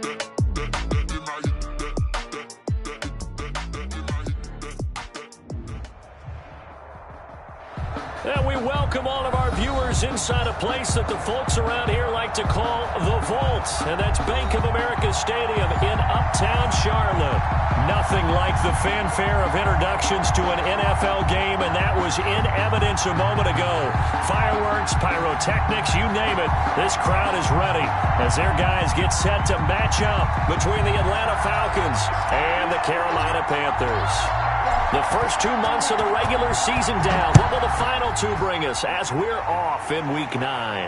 And we welcome all of our viewers inside a place that the folks around here like to call the Vault. And that's Bank of America Stadium in Uptown Charlotte. Nothing like the fanfare of introductions to an NFL game, and that was in evidence a moment ago. Fireworks, pyrotechnics, you name it. This crowd is ready as their guys get set to match up between the Atlanta Falcons and the Carolina Panthers. The first 2 months of the regular season down. What will the final two bring us as we're off in Week 9?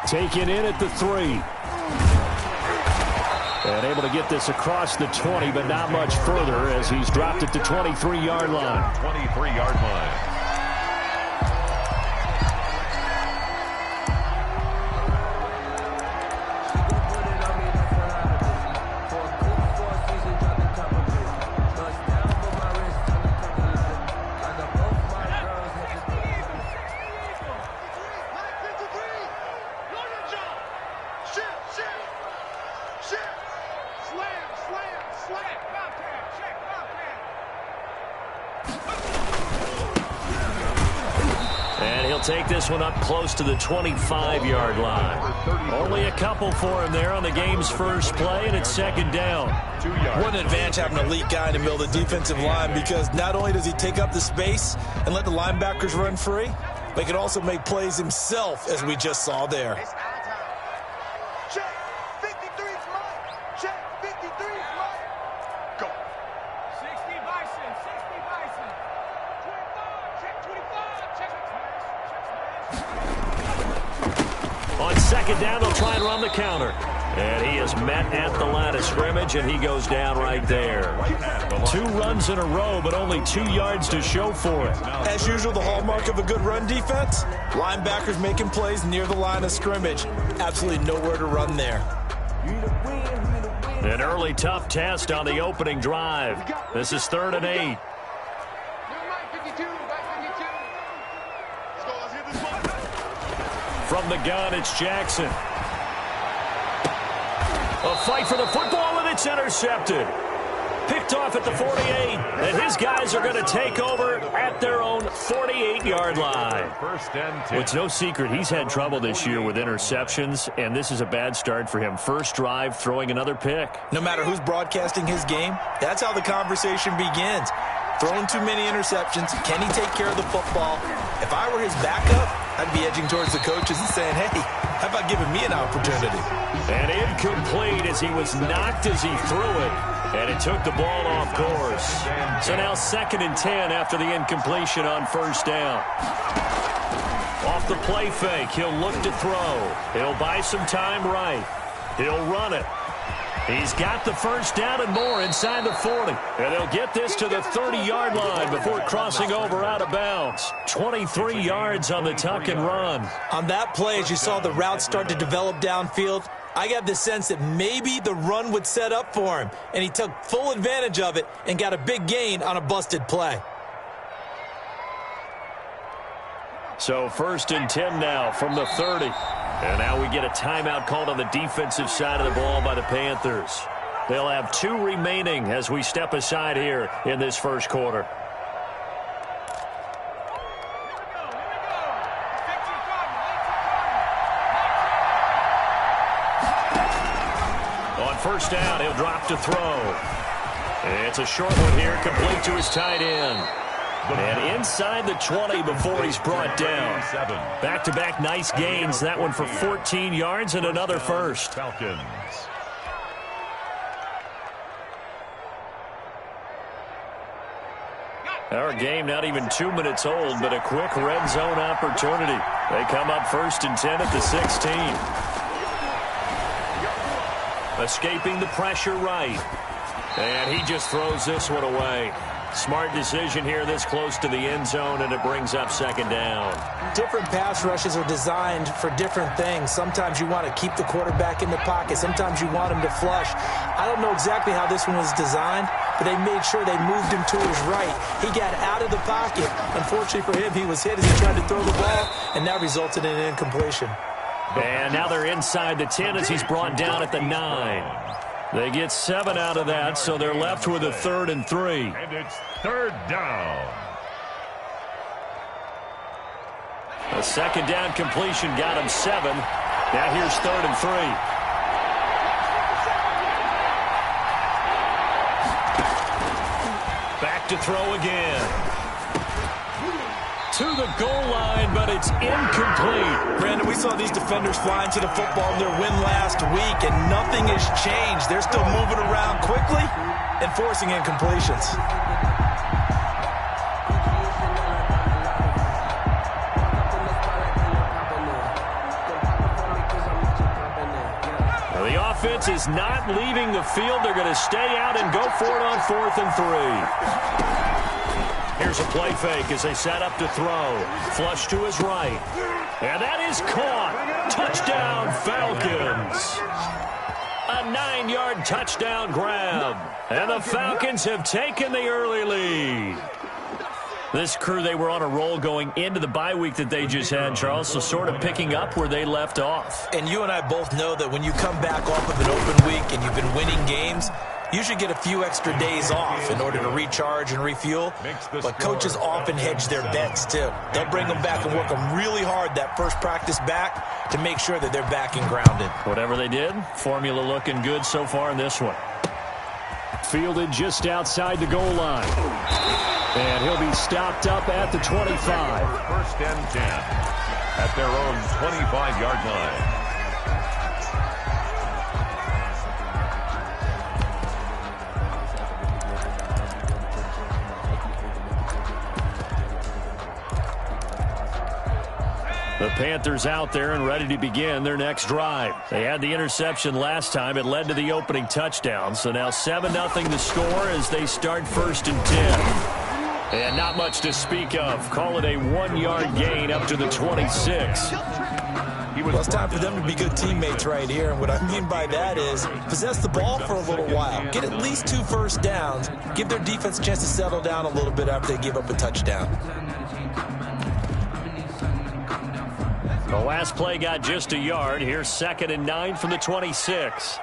Taken in at the 3. And able to get this across the 20, but not much further as he's dropped it to 23-yard line. 23-yard line. Take this one up close to the 25-yard line. Only a couple for him there on the game's first play, and it's second down. What an advantage having an elite guy in the middle of the defensive line, because not only does he take up the space and let the linebackers run free, but he can also make plays himself, as we just saw there. Second down, they'll try and run the counter. And he is met at the line of scrimmage, and he goes down right there. 2 runs in a row, but only 2 yards to show for it. As usual, the hallmark of a good run defense, linebackers making plays near the line of scrimmage. Absolutely nowhere to run there. An early tough test on the opening drive. This is 3rd and 8. From the gun, it's Jackson. A fight for the football, and it's intercepted. Picked off at the 48, and his guys are going to take over at their own 48-yard line. Well, it's no secret he's had trouble this year with interceptions, and this is a bad start for him. First drive, throwing another pick. No matter who's broadcasting his game, that's how the conversation begins. Throwing too many interceptions. Can he take care of the football? If I were his backup, I'd be edging towards the coaches and saying, hey, how about giving me an opportunity? And incomplete as he was knocked as he threw it. And it took the ball off course. So now 2nd and 10 after the incompletion on first down. Off the play fake, he'll look to throw. He'll buy some time right. He'll run it. He's got the first down and more inside the 40. And they'll get this to the 30-yard line before crossing over out of bounds. 23 yards on the tuck and run. On that play, as you saw the route start to develop downfield, I got the sense that maybe the run would set up for him. And he took full advantage of it and got a big gain on a busted play. So 1st and 10 now from the 30. And now we get a timeout called on the defensive side of the ball by the Panthers. They'll have 2 remaining as we step aside here in this first quarter. On first down, he'll drop to throw. It's a short one here, complete to his tight end. And inside the 20 before he's brought down. Back-to-back nice gains. That one for 14 yards and another first. Falcons. Our game not even 2 minutes old, but a quick red zone opportunity. They come up 1st and 10 at the 16. Escaping the pressure right. And he just throws this one away. Smart decision here this close to the end zone, and it brings up 2nd down. Different pass rushes are designed for different things. Sometimes you want to keep the quarterback in the pocket. Sometimes you want him to flush. I don't know exactly how this one was designed, but they made sure they moved him to his right. He got out of the pocket. Unfortunately for him, he was hit as he tried to throw the ball, and that resulted in an incompletion. And now they're inside the 10 as he's brought down at the 9. They get 7 out of that, so they're left with a 3rd and 3. And it's 3rd down. A 2nd down completion got him 7. Now here's 3rd and 3. Back to throw again. To the goal line, but it's incomplete. Brandon, we saw these defenders flying to the football in their win last week, and nothing has changed. They're still moving around quickly and forcing incompletions. The offense is not leaving the field. They're going to stay out and go for it on 4th and 3. Here's a play fake as they set up to throw. Flush to his right. And that is caught. Touchdown, Falcons. A 9-yard touchdown grab. And the Falcons have taken the early lead. This crew, they were on a roll going into the bye week that they just had, Charles, so sort of picking up where they left off. And you and I both know that when you come back off of an open week and you've been winning games, you should get a few extra days off in order to recharge and refuel. But coaches often hedge their bets, too. They'll bring them back and work them really hard that first practice back to make sure that they're back and grounded. Whatever they did, formula looking good so far in this one. Fielded just outside the goal line. And he'll be stopped up at the 25. 1st and 10 at their own 25-yard line. The Panthers out there and ready to begin their next drive. They had the interception last time. It led to the opening touchdown. So now 7-0 to score as they start 1st and 10. And not much to speak of. Call it a 1-yard gain up to the 26. Well, it's time for them to be good teammates right here. And what I mean by that is possess the ball for a little while. Get at least 2 first downs. Give their defense a chance to settle down a little bit after they give up a touchdown. The last play got just a yard. Here's 2nd and 9 from the 26.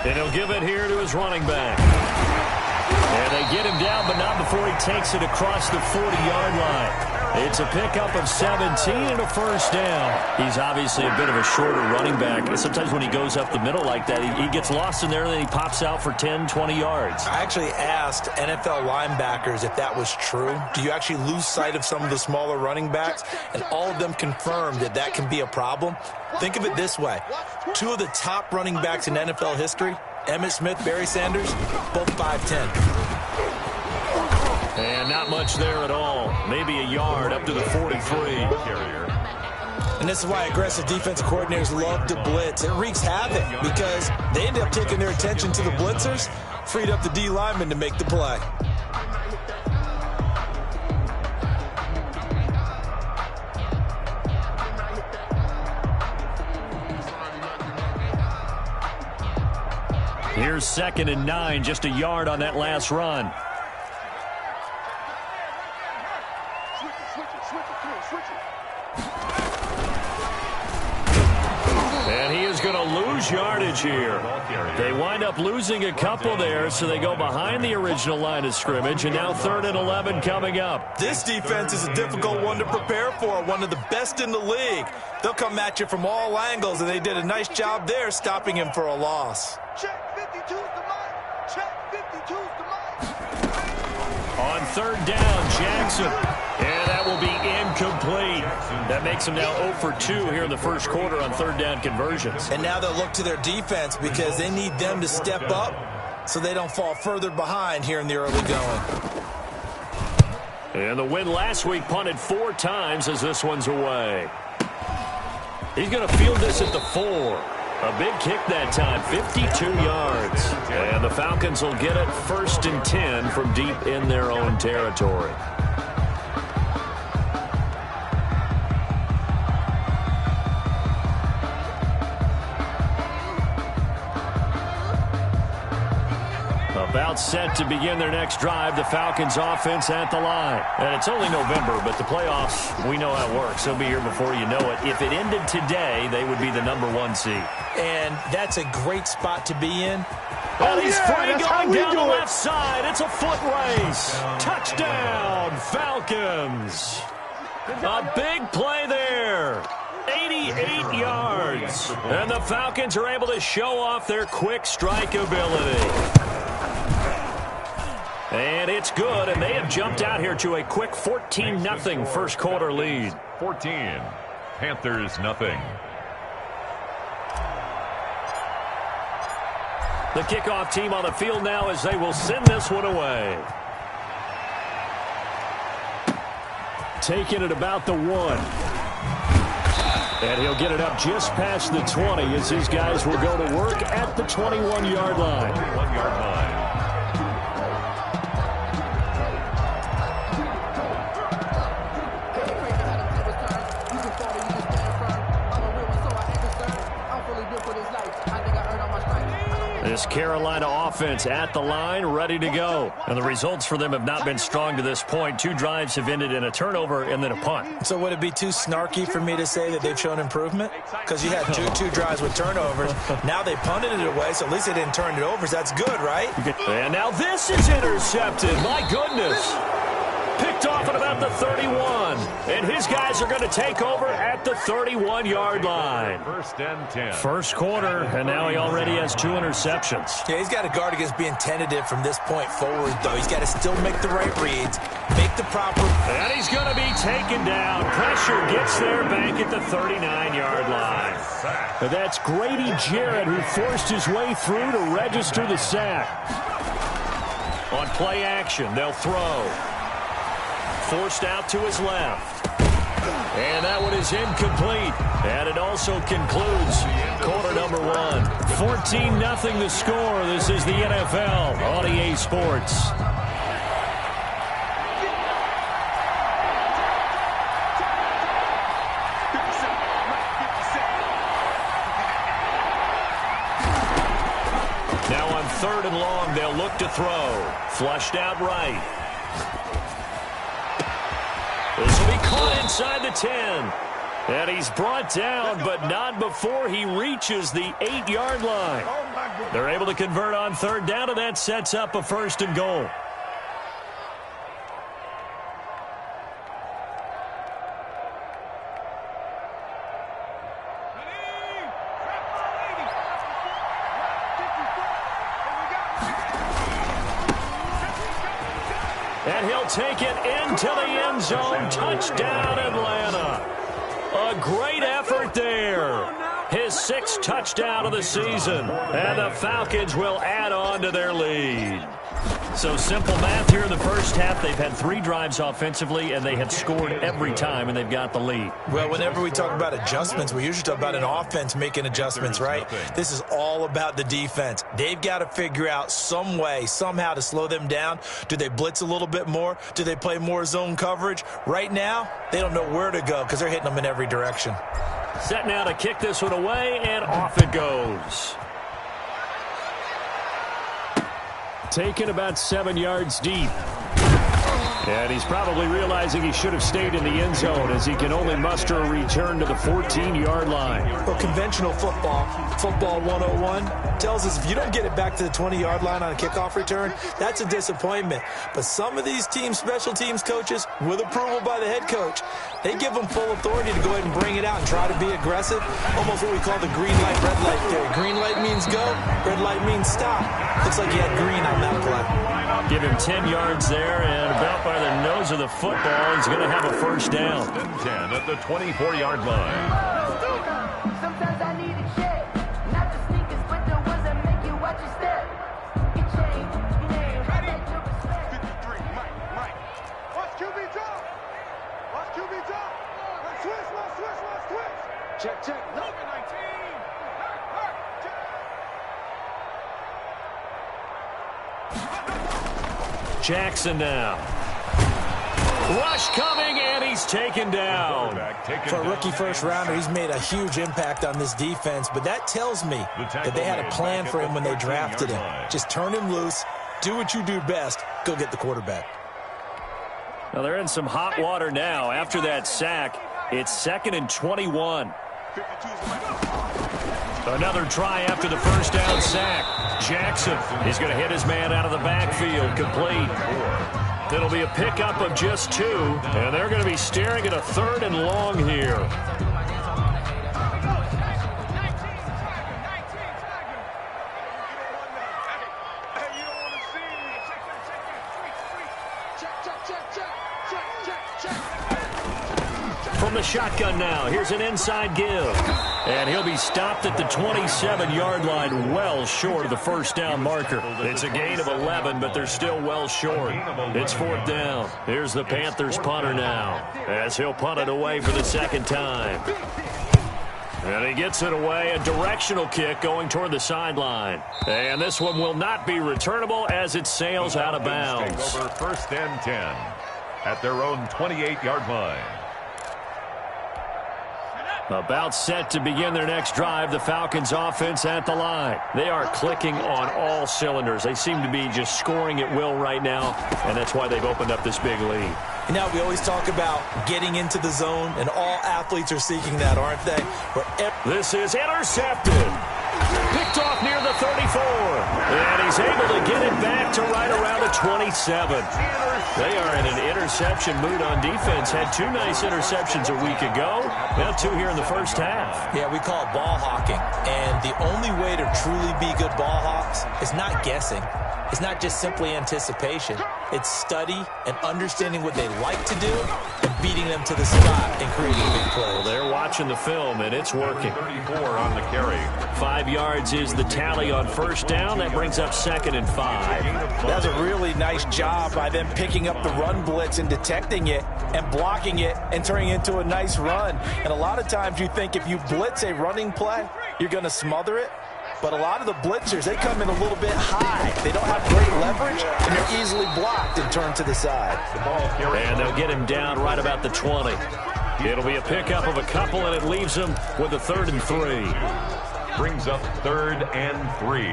And he'll give it here to his running back. And they get him down, but not before he takes it across the 40-yard line. It's a pickup of 17 and a 1st down. He's obviously a bit of a shorter running back. And sometimes when he goes up the middle like that, he gets lost in there, and then he pops out for 10, 20 yards. I actually asked NFL linebackers if that was true. Do you actually lose sight of some of the smaller running backs? And all of them confirmed that that can be a problem. Think of it this way. 2 of the top running backs in NFL history, Emmitt Smith, Barry Sanders, both 5'10". And not much there at all. Maybe a yard up to the 43. And this is why aggressive defensive coordinators love to blitz. It wreaks havoc because they end up taking their attention to the blitzers, freed up the D lineman to make the play. Here's 2nd and 9, just a yard on that last run. And he is going to lose yardage here. They wind up losing a couple there, so they go behind the original line of scrimmage, and now 3rd and 11 coming up. This defense is a difficult one to prepare for, one of the best in the league. They'll come at you from all angles, and they did a nice job there stopping him for a loss. Check 52's the mic. Check 52's the mic. On 3rd down, Jackson. And that will be incomplete. That makes him now 0 for 2 here in the first quarter on 3rd down conversions. And now they'll look to their defense because they need them to step up so they don't fall further behind here in the early going. And the win last week punted 4 times as this one's away. He's going to field this at the 4. A big kick that time, 52 yards. And the Falcons will get it 1st and 10 from deep in their own territory. About set to begin their next drive, the Falcons offense at the line. And it's only November, but the playoffs, we know how it works. They'll be here before you know it. If it ended today, they would be the #1 seed. And that's a great spot to be in. And he's free going down the left side. It's a foot race. Touchdown, Falcons. A big play there. 88 yards. And the Falcons are able to show off their quick strike ability. And it's good, and they have jumped out here to a quick 14-0 first quarter lead. 14. Panthers nothing. The kickoff team on the field now as they will send this one away. Taking it about the 1. And he'll get it up just past the 20 as his guys will go to work at the 21-yard line. 21-yard line. This Carolina offense at the line, ready to go. And the results for them have not been strong to this point. 2 drives have ended in a turnover and then a punt. So would it be too snarky for me to say that they've shown improvement? Because you had two drives with turnovers. Now they punted it away, so at least they didn't turn it over. So that's good, right? And now this is intercepted. My goodness. Picked off at about the 31. And his guys are going to take over at the 31-yard line. First and 10. First quarter, and now he already has 2 interceptions. Yeah, he's got to guard against being tentative from this point forward, though. He's got to still make the right reads, make the proper... And he's going to be taken down. Pressure gets there back at the 39-yard line. But that's Grady Jarrett who forced his way through to register the sack. On play action, they'll throw. Forced out to his left. And that one is incomplete. And it also concludes quarter number 1. 14-0 the score. This is the NFL on EA Sports. Now on 3rd and long, they'll look to throw. Flushed out right. This will be caught inside the 10. And he's brought down, but not before he reaches the 8-yard line. They're able to convert on 3rd down, and that sets up a 1st and goal. And he'll take it into the end zone. Touchdown, Atlanta. A great effort there. His 6th touchdown of the season. And the Falcons will add on to their lead. So simple math here in the first half. They've had 3 drives offensively, and they have scored every time, and they've got the lead. Well, whenever we talk about adjustments, we usually talk about an offense making adjustments, right? This is all about the defense. They've got to figure out some way, somehow to slow them down. Do they blitz a little bit more? Do they play more zone coverage? Right now, they don't know where to go because they're hitting them in every direction. Set now to kick this one away, and off it goes. Taken about 7 yards deep. And he's probably realizing he should have stayed in the end zone as he can only muster a return to the 14-yard line. Well, conventional football 101, tells us if you don't get it back to the 20-yard line on a kickoff return, that's a disappointment. But some of these teams, special teams coaches, with approval by the head coach, they give them full authority to go ahead and bring it out and try to be aggressive. Almost what we call the green light, red light theory. Green light means go, red light means stop. Looks like he had green on that play. Give him 10 yards there, and about by the nose of the football, he's going to have a 1st down. 10 at the 24-yard line. Sometimes I need a check, not the sneakers, but the ones that make you watch your step. Get changed, your name, ready to respect. 53, Mike. Watch QB drop. Watch QB drop. Switch. Check. Look at 19. Jackson now. Rush coming, and he's taken down. For a rookie first-rounder, he's made a huge impact on this defense, but that tells me that they had a plan for him when they drafted him. Just turn him loose, Do what you do best. Go get the quarterback. Well, they're in some hot water now. After that sack, it's 2nd and 21. Another try after the first down sack. Jackson is going to hit his man out of the backfield. Complete. It'll be a pickup of just 2, and they're going to be staring at a 3rd and long here. From the shotgun now, here's an inside give. And he'll be stopped at the 27-yard line, well short of the first down marker. It's a gain of 11, but they're still well short. It's 4th down. Here's the Panthers punter now, as he'll punt it away for the 2nd time. And he gets it away, a directional kick going toward the sideline. And this one will not be returnable as it sails out of bounds. Over 1st and 10 at their own 28-yard line. About set to begin their next drive, the Falcons offense at the line. They are clicking on all cylinders. They seem to be just scoring at will right now, and that's why they've opened up this big lead. You know, we always talk about getting into the zone, and all athletes are seeking that, aren't they? This is intercepted. Picked off near the 34. And he's able to get it back to right around the 27. They are in an interception mood on defense. Had 2 nice interceptions a week ago. Now 2 here in the first half. Yeah, we call it ball hawking. And the only way to truly be good ball hawks is not guessing. It's not just simply anticipation. It's study and understanding what they like to do and beating them to the spot and creating big plays. Well, they're watching the film, and it's working. 34 on the carry. 5 yards is the tally on first down. That brings up 2nd and 5. That's a really nice job by them picking up the run blitz and detecting it and blocking it and turning it into a nice run. And a lot of times you think if you blitz a running play, you're going to smother it. But a lot of the blitzers, they come in a little bit high. They don't have great leverage, and they're easily blocked and turned to the side. And they'll get him down right about the 20. It'll be a pickup of a couple, and it leaves him with a 3rd and 3. Brings up 3rd and 3.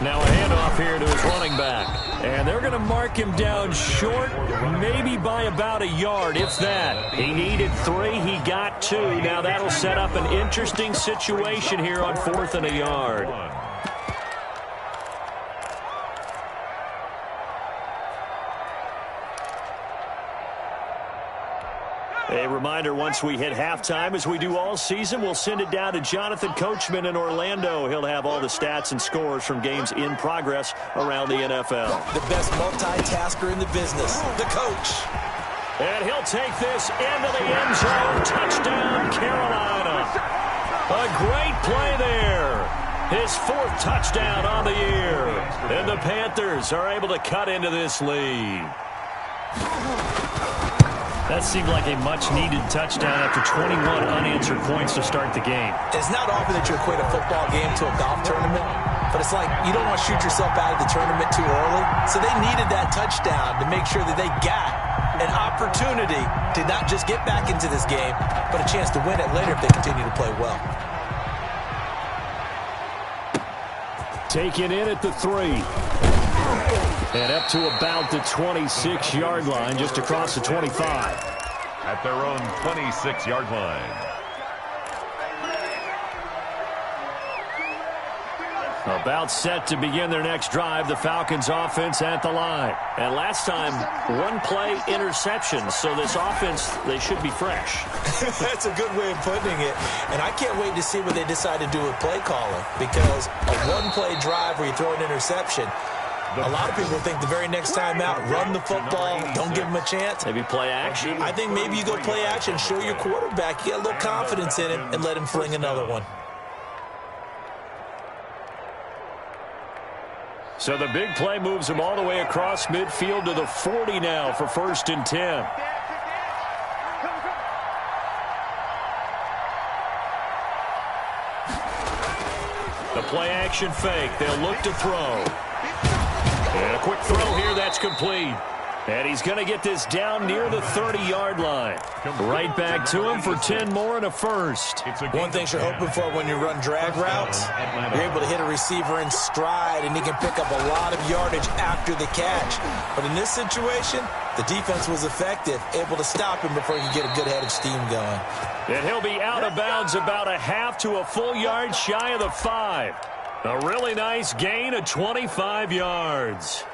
Now a handoff here to his running back. And they're going to mark him down short, maybe by about a yard, if that. He needed 3. He got 2. Now that'll set up an interesting situation here on 4th and a yard. A reminder, once we hit halftime, as we do all season, we'll send it down to Jonathan Coachman in Orlando. He'll have all the stats and scores from games in progress around the NFL. The best multitasker in the business, the coach. And he'll take this into the end zone. Touchdown, Carolina. A great play there. His 4th touchdown on the year. And the Panthers are able to cut into this lead. That seemed like a much-needed touchdown after 21 unanswered points to start the game. It's not often that you equate a football game to a golf tournament, but it's like you don't want to shoot yourself out of the tournament too early. So they needed that touchdown to make sure that they got an opportunity to not just get back into this game, but a chance to win it later if they continue to play well. Taken in at the 3. And up to about the 26-yard line, just across the 25. At their own 26-yard line. About set to begin their next drive, the Falcons offense at the line. And last time, 1-play interception, so this offense, they should be fresh. That's a good way of putting it. And I can't wait to see what they decide to do with play calling, because a 1-play drive where you throw an interception, a lot of people think the very next time out, run the football, don't give him a chance. Maybe play action? I think maybe you go play action, show your quarterback, you get a little confidence in him, and let him fling another one. So the big play moves him all the way across midfield to the 40 now for 1st and 10. The play action fake. They'll look to throw. And a quick throw here. That's complete. And he's going to get this down near the 30-yard line. Right back to him for 10 more and a first. One thing you're hoping for when you run drag routes, you're able to hit a receiver in stride, and he can pick up a lot of yardage after the catch. But in this situation, the defense was effective, able to stop him before he could get a good head of steam going. And he'll be out of bounds about a half to a full yard shy of the 5. A really nice gain of 25 yards.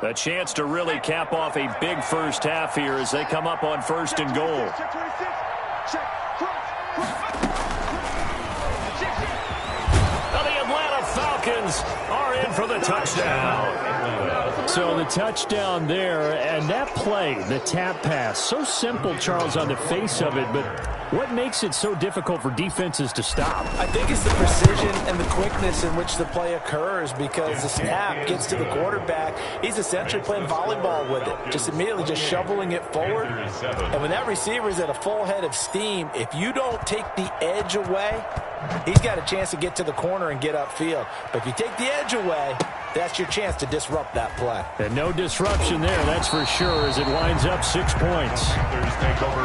A chance to really cap off a big first half here as they come up on 1st and goal. The Atlanta Falcons are in for the touchdown. So the touchdown there, and that play, the tap pass, so simple, Charles, on the face of it, but what makes it so difficult for defenses to stop? I think it's the precision and the quickness in which the play occurs, because the snap gets to the quarterback. He's essentially playing volleyball with it, just immediately just shoveling it forward. And when that receiver is at a full head of steam, if you don't take the edge away, he's got a chance to get to the corner and get upfield. But if you take the edge away, that's your chance to disrupt that play. And no disruption there, that's for sure, as it winds up 6 points.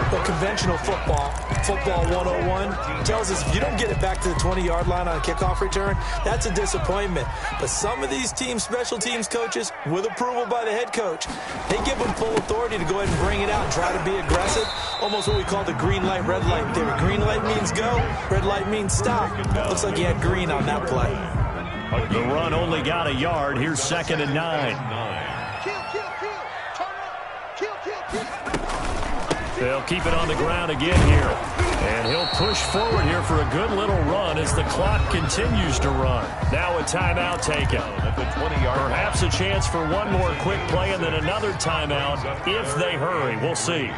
But conventional football 101, tells us if you don't get it back to the 20-yard line on a kickoff return, that's a disappointment. But some of these teams, special teams coaches, with approval by the head coach, they give them full authority to go ahead and bring it out and try to be aggressive. Almost what we call the green light, red light theory. Green light means go, red light means stop. Looks like he had green on that play. The run only got a yard. Here's 2nd and 9. They'll keep it on the ground again here. And he'll push forward here for a good little run as the clock continues to run. Now a timeout taken. Perhaps a chance for one more quick play and then another timeout if they hurry. We'll see.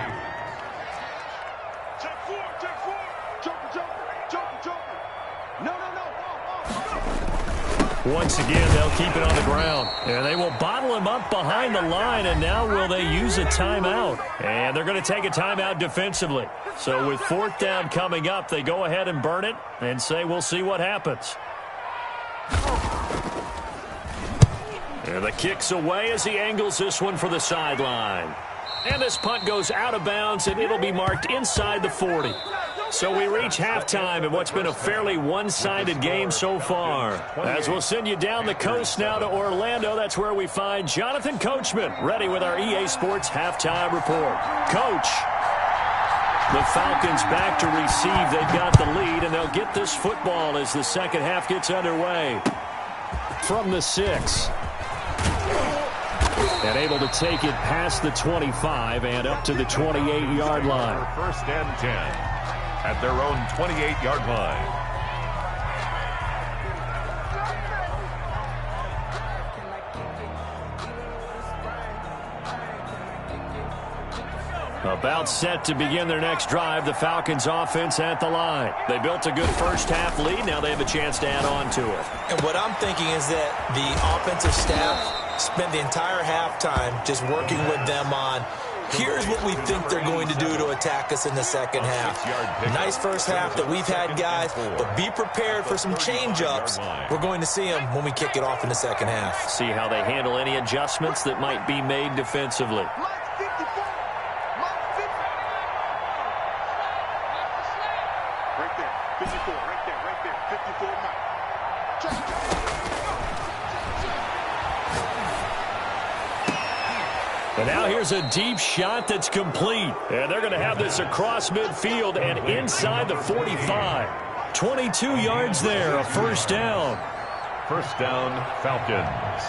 Once again, they'll keep it on the ground. And they will bottle him up behind the line, and now will they use a timeout? And they're going to take a timeout defensively. So with 4th down coming up, they go ahead and burn it and say we'll see what happens. And the kick's away as he angles this one for the sideline. And this punt goes out of bounds, and it'll be marked inside the 40. So we reach halftime in what's been a fairly one-sided game so far. As we'll send you down the coast now to Orlando, that's where we find Jonathan Coachman ready with our EA Sports halftime report. Coach, the Falcons back to receive. They've got the lead, and they'll get this football as the second half gets underway. From the 6. And able to take it past the 25 and up to the 28-yard line. 1st and 10. At their own 28-yard line. About set to begin their next drive, the Falcons offense at the line. They built a good first half lead. Now they have a chance to add on to it. And what I'm thinking is that the offensive staff spent the entire halftime just working with them on, here's what we think they're going to do to attack us in the second half. Nice first half that we've had, guys, but be prepared for some change-ups. We're going to see them when we kick it off in the second half. See how they handle any adjustments that might be made defensively. Right there, 54, right there, 54 Mike. And now here's a deep shot that's complete. And they're going to have this across midfield and inside the 45. 22 yards there, a 1st down. 1st down, Falcons.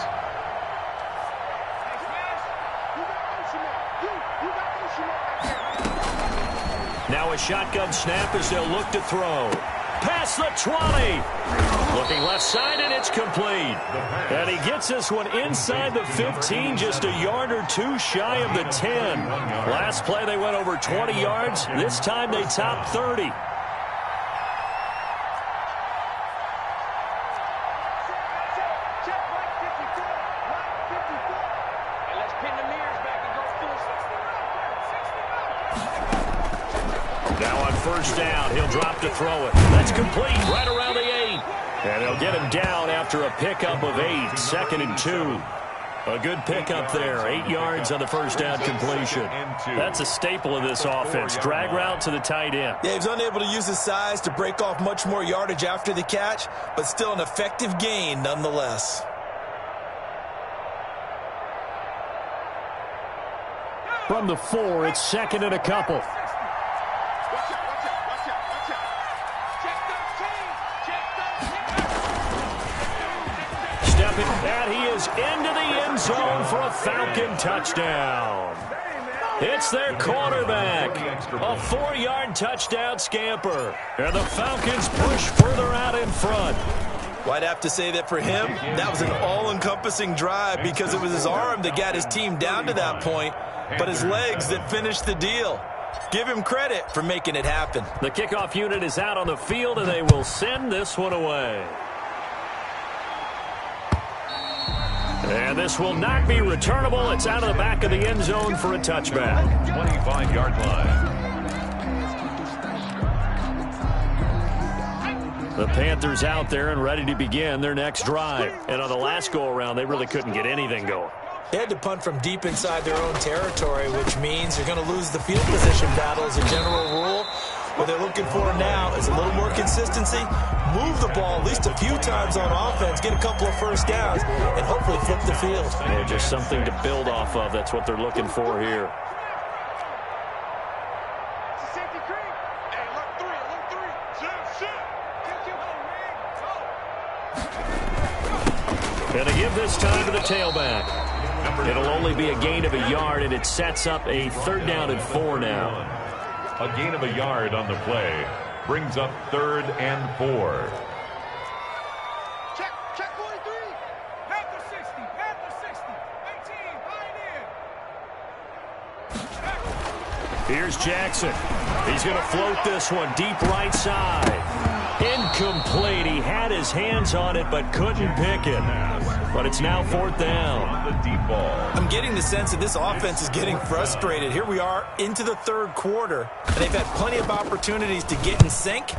Now a shotgun snap as they'll look to throw. Past the 20. Looking left side, and it's complete. And he gets this one inside the 15, just a yard or two shy of the 10. Last play, they went over 20 yards. This time, they topped 30. Now on first down, he'll drop to throw it. That's complete right around the 8. And they'll get him down after a pickup of 8, 2nd and 2. A good pickup there, 8 yards on the first down completion. That's a staple of this offense. Drag route to the tight end. Yeah, he was unable to use his size to break off much more yardage after the catch, but still an effective gain nonetheless. From the 4, it's 2nd and a couple. And he is into the end zone for a Falcon touchdown. It's their quarterback. A 4-yard touchdown scamper. And the Falcons push further out in front. Well, I'd have to say that for him, that was an all-encompassing drive because it was his arm that got his team down to that point, but his legs that finished the deal. Give him credit for making it happen. The kickoff unit is out on the field, and they will send this one away. And this will not be returnable. It's out of the back of the end zone for a touchback. 25-yard line. The Panthers out there and ready to begin their next drive. And on the last go-around, they really couldn't get anything going. They had to punt from deep inside their own territory, which means you're going to lose the field position battle as a general rule. What they're looking for now is a little more consistency, move the ball at least a few times on offense, get a couple of first downs, and hopefully flip the field. Yeah, just something to build off of. That's what they're looking for here. And they give this time to the tailback. It'll only be a gain of a yard, and it sets up a 3rd down and 4 now. A gain of a yard on the play brings up 3rd and 4. Check 43. Panther 60. Panther 60. 18. Here's Jackson. He's going to float this one deep right side. Incomplete. He had his hands on it but couldn't pick it. But it's now 4th down. The deep ball. I'm getting the sense that this offense is getting frustrated. Here we are into the 3rd quarter, and they've had plenty of opportunities to get in sync.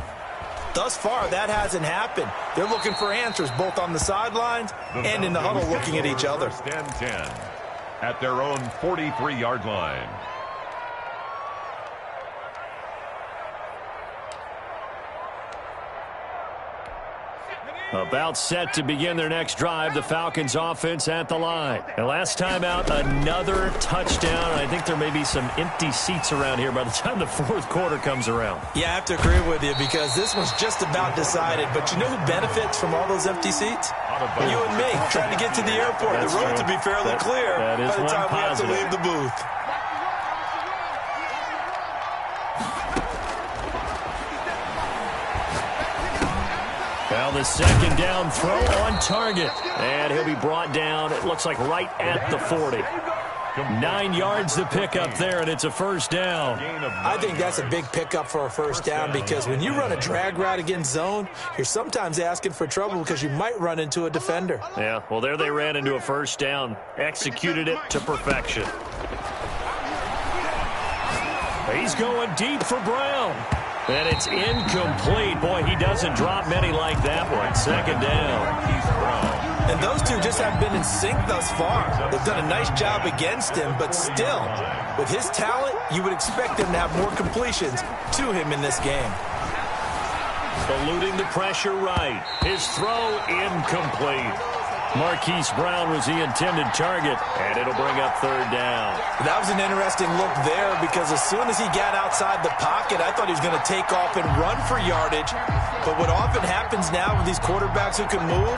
Thus far, that hasn't happened. They're looking for answers both on the sidelines and in the huddle looking at each other. 1st and 10 at their own 43-yard line. About set to begin their next drive, the Falcons offense at the line. And last time out, another touchdown. I think there may be some empty seats around here by the time the 4th quarter comes around. Yeah, I have to agree with you because this one's just about decided. But you know who benefits from all those empty seats? You and me, trying to get to the airport. That's the road true. to be fairly clear that is by the time we have to positive. leave the booth. Well, the 2nd down throw on target. And he'll be brought down, it looks like right at the 40. 9 yards to pick up there, and it's a 1st down. I think that's a big pickup for a 1st down because when you run a drag route against zone, you're sometimes asking for trouble because you might run into a defender. Yeah, well, there they ran into a 1st down. Executed it to perfection. He's going deep for Brown. And it's incomplete. Boy, he doesn't drop many like that one. 2nd down. And those two just haven't been in sync thus far. They've done a nice job against him, but still, with his talent, you would expect them to have more completions to him in this game. Eluding the pressure right. His throw incomplete. Marquise Brown was the intended target, and it'll bring up 3rd down. That was an interesting look there because as soon as he got outside the pocket, I thought he was going to take off and run for yardage. But what often happens now with these quarterbacks who can move,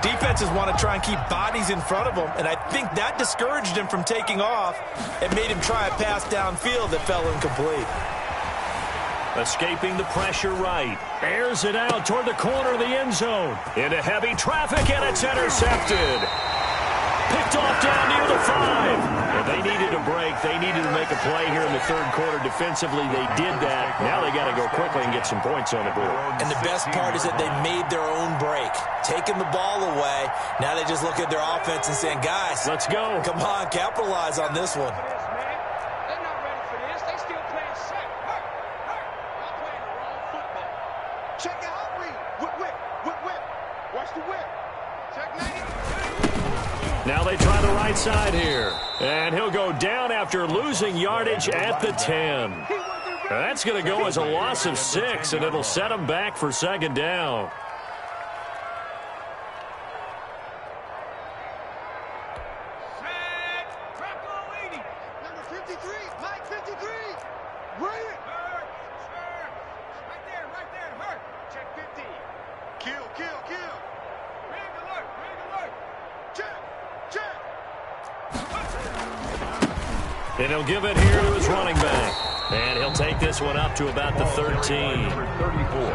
defenses want to try and keep bodies in front of them, and I think that discouraged him from taking off and made him try a pass downfield that fell incomplete. Escaping the pressure right. Airs it out toward the corner of the end zone. Into heavy traffic, and it's intercepted. Picked off down near the 5. If they needed a break, they needed to make a play here in the 3rd quarter. Defensively, they did that. Now they got to go quickly and get some points on the board. And the best part is that they made their own break. Taking the ball away. Now they just look at their offense and saying, guys, let's go. Come on, capitalize on this one. Now they try the right side here. And he'll go down after losing yardage at the 10. That's going to go as a loss of 6, and it'll set him back for second down. Number 53, Mike 53. Bring it. Hurt. Right there. Hurt. Check 50. Kill. Ring alert. Check. And he'll give it here to his running back. And he'll take this one up to about the 13.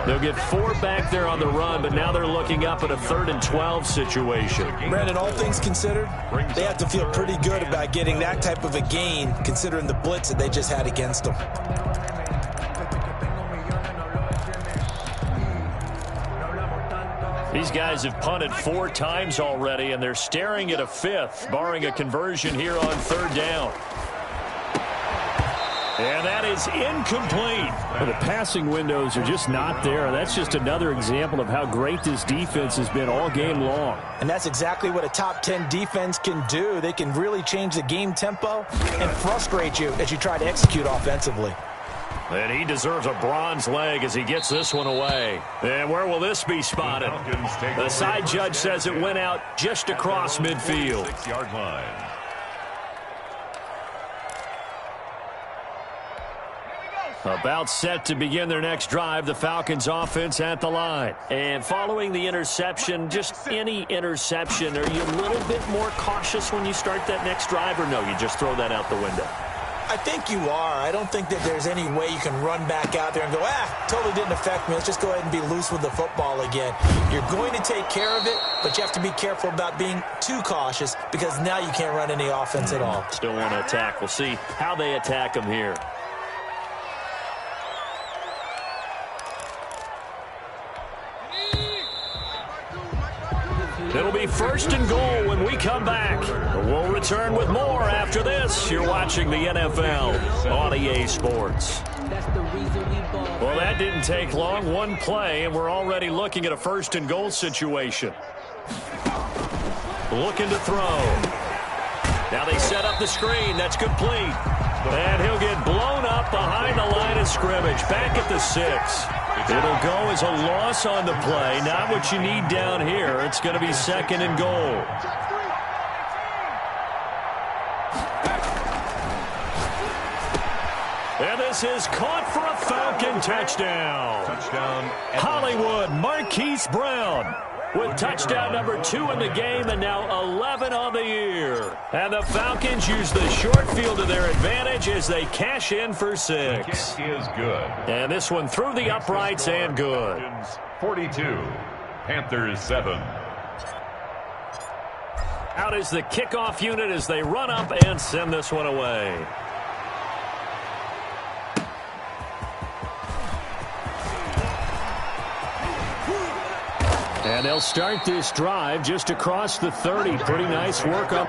They'll get 4 back there on the run, but now they're looking up at a 3rd and 12 situation. Brandon, all things considered, they have to feel pretty good about getting that type of a gain, considering the blitz that they just had against them. These guys have punted 4 times already, and they're staring at a 5th, barring a conversion here on 3rd down. And that is incomplete. Well, the passing windows are just not there. That's just another example of how great this defense has been all game long. And that's exactly what a top 10 defense can do. They can really change the game tempo and frustrate you as you try to execute offensively. And he deserves a bronze leg as he gets this one away. And where will this be spotted? The side judge says it went out just across midfield. 6-yard line. About set to begin their next drive, the Falcons offense at the line. And following the interception, just any interception, are you a little bit more cautious when you start that next drive, or no, you just throw that out the window? I think you are. I don't think that there's any way you can run back out there and go, totally didn't affect me. Let's just go ahead and be loose with the football again. You're going to take care of it, but you have to be careful about being too cautious because now you can't run any offense at all. Still want to attack. We'll see how they attack them here. It'll be 1st and goal when we come back. We'll return with more after this. You're watching the NFL on EA Sports. Well, that didn't take long. One play, and we're already looking at a 1st and goal situation. Looking to throw. Now they set up the screen. That's complete. And he'll get blown up behind the line of scrimmage. Back at the 6. It'll go as a loss on the play. Not what you need down here. It's going to be 2nd and goal. And this is caught for a Falcon touchdown. Hollywood Marquise Brown with touchdown number 2 in the game and now 11 on the year. And the Falcons use the short field to their advantage as they cash in for 6. Is good. And this one through the uprights and good. 42, Panthers 7. Out is the kickoff unit as they run up and send this one away. And they'll start this drive just across the 30. Pretty nice work up.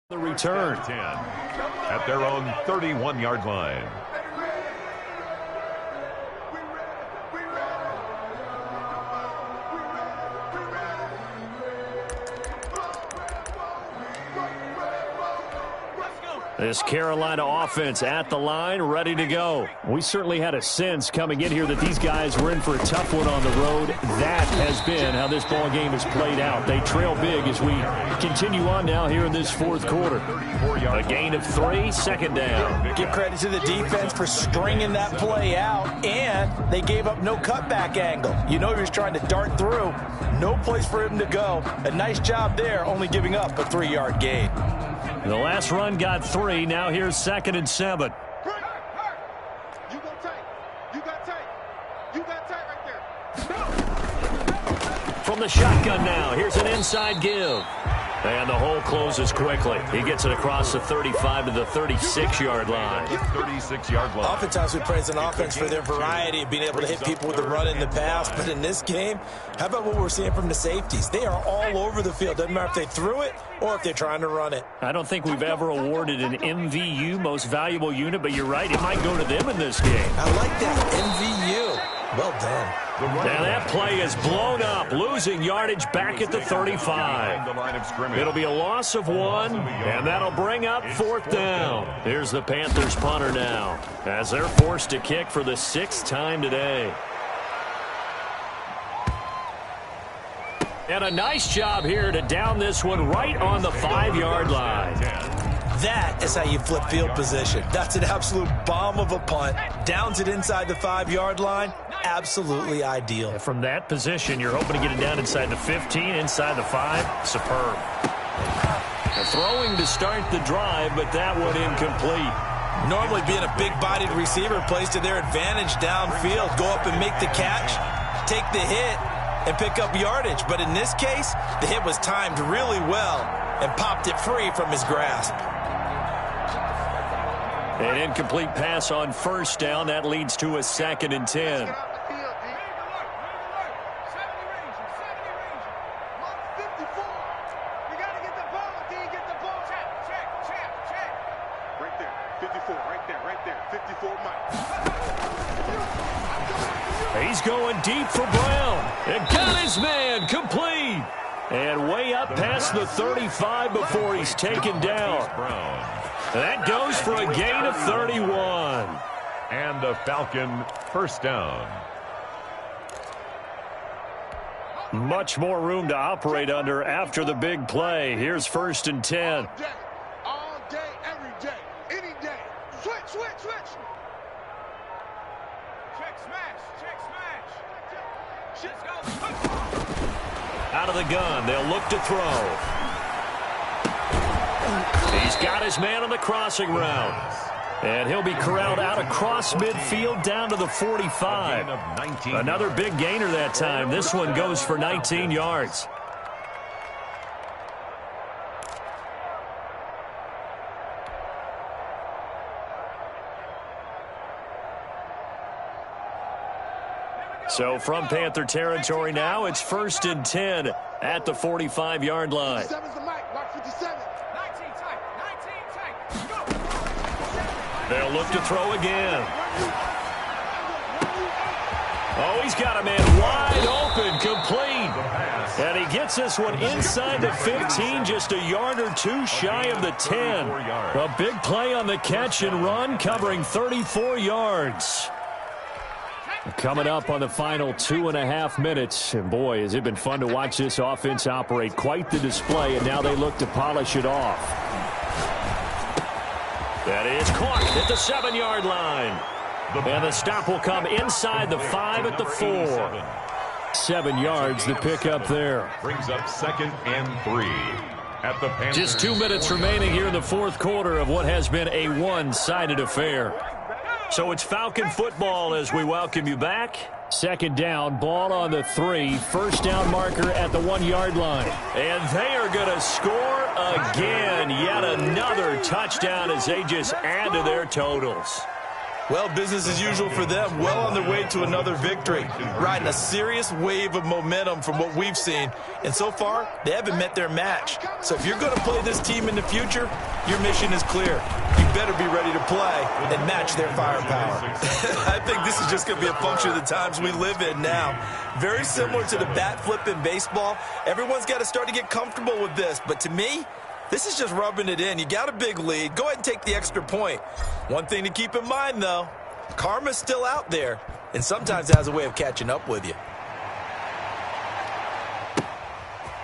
The return. 10 at their own 31-yard line. This Carolina offense at the line, ready to go. We certainly had a sense coming in here that these guys were in for a tough one on the road. That has been how this ball game has played out. They trail big as we continue on now here in this 4th quarter. A gain of 3, 2nd down. Give credit to the defense for stringing that play out, and they gave up no cutback angle. You know he was trying to dart through. No place for him to go. A nice job there, only giving up a 3-yard gain. The last run got 3. Now here's 2nd and 7. You got tight. You got tight. You got tight right there. From the shotgun now, here's an inside give. And the hole closes quickly. He gets it across the 35 to the 36-yard line. 36-yard line. Oftentimes we praise an offense for their variety of being able to hit people with the run in the pass. But in this game, how about what we're seeing from the safeties? They are all over the field. Doesn't matter if they threw it or if they're trying to run it. I don't think we've ever awarded an MVU, most valuable unit, but you're right, it might go to them in this game. I like that. MVU. Well done. And that play is blown up, losing yardage back at the 35. It'll be a loss of 1, and that'll bring up 4th down. Here's the Panthers punter now, as they're forced to kick for the 6th time today. And a nice job here to down this one right on the 5-yard line. That is how you flip field position. That's an absolute bomb of a punt. Downs it inside the 5-yard line. Absolutely ideal. And from that position, you're hoping to get it down inside the 15, inside the 5. Superb. And throwing to start the drive, but that one incomplete. Normally being a big-bodied receiver plays to their advantage downfield. Go up and make the catch, take the hit, and pick up yardage. But in this case, the hit was timed really well and popped it free from his grasp. An incomplete pass on 1st down. That leads to a 2nd and 10. He's going deep for Brown. And got his man complete. And way up past the 35 before he's taken down. That goes for a gain of 31. And a Falcon 1st down. Much more room to operate under after the big play. Here's 1st and 10. All day, every day, any day. Switch, switch, switch. Check smash, check smash. Let's go. Out of the gun, they'll look to throw. He's got his man on the crossing route. And he'll be corralled out across midfield down to the 45. Another big gainer that time. This one goes for 19 yards. So from Panther territory now, it's 1st and 10 at the 45-yard line. 57's the mic, mark 57. 19 tight, 19 tight. Go. They'll look to throw again. Oh, he's got a man wide open, complete. And he gets this one inside the 15, just a yard or 2 shy of the 10. A big play on the catch and run, covering 34 yards. Coming up on the final 2.5 minutes. And boy, has it been fun to watch this offense operate. Quite the display, and now they look to polish it off. That is caught at the 7-yard line. And the stop will come inside the 5 at the 4. 7 yards the pick up there. Brings up 2nd and 3 at the Panthers. Just 2 minutes remaining here in the 4th quarter of what has been a one-sided affair. So it's Falcon football as we welcome you back. 2nd down, ball on the 3. 1st down marker at the 1-yard line. And they are going to score again. Yet another touchdown as they just add to their totals. Well, business as usual for them. Well on their way to another victory. Riding a serious wave of momentum from what we've seen. And so far, they haven't met their match. So if you're going to play this team in the future, your mission is clear. You better be ready to play and match their firepower. I think this is just going to be a function of the times we live in now. Very similar to the bat flip in baseball. Everyone's got to start to get comfortable with this. But to me, this is just rubbing it in. You got a big lead. Go ahead and take the extra point. One thing to keep in mind, though, karma's still out there, and sometimes it has a way of catching up with you.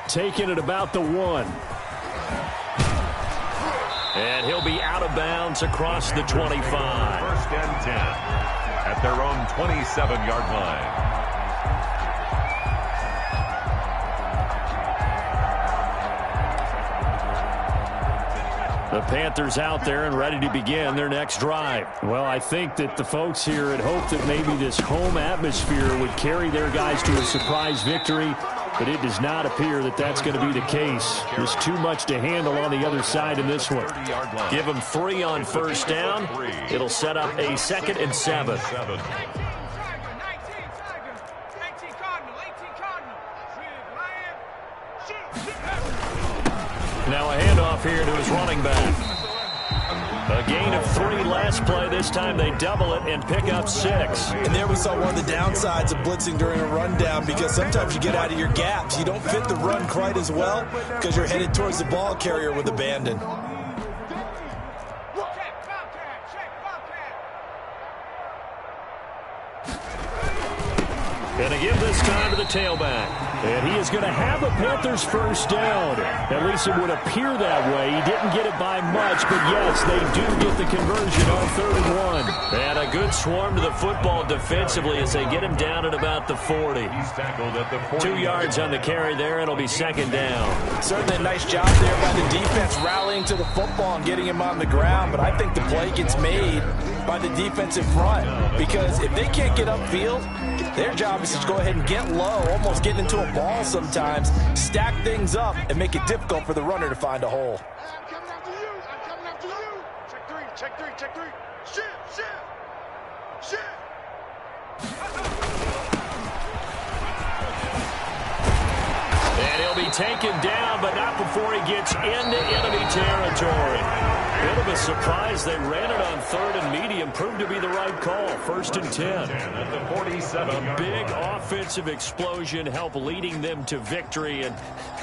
Taking it about the 1. And he'll be out of bounds across the 25. 1st and 10 at their own 27-yard line. The Panthers out there and ready to begin their next drive. Well, I think that the folks here had hoped that maybe this home atmosphere would carry their guys to a surprise victory, but it does not appear that that's going to be the case. There's too much to handle on the other side in this one. Give them 3 on first down. It'll set up a 2nd and 7. Now a handoff here to his running back. A gain of 3 last play. This time they double it and pick up 6. And there we saw one of the downsides of blitzing during a rundown, because sometimes you get out of your gaps. You don't fit the run quite as well because you're headed towards the ball carrier with abandon. Going to give this time to the tailback. And he is going to have a Panthers first down. At least it would appear that way. He didn't get it by much, but yes, they do get the conversion on 3rd and 1. And a good swarm to the football defensively as they get him down at about the 40. He's tackled at the 40. 2 yards on the carry there, and it'll be 2nd down. Certainly a nice job there by the defense rallying to the football and getting him on the ground, but I think the play gets made by the defensive front, because if they can't get upfield, their job is to go ahead and get low, almost getting into a ball sometimes, stack things up, and make it difficult for the runner to find a hole. I'm coming after you. I'm coming after you. Check 3. Check 3. Check 3. Shit. And he'll be taken down, but not before he gets into enemy territory. Bit of a surprise. They ran it on 3rd and medium. Proved to be the right call. 1st and 10. At the 47. A big offensive explosion helped leading them to victory. And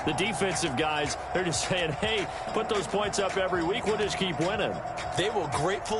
the defensive guys, they're just saying, hey, put those points up every week. We'll just keep winning. They will gratefully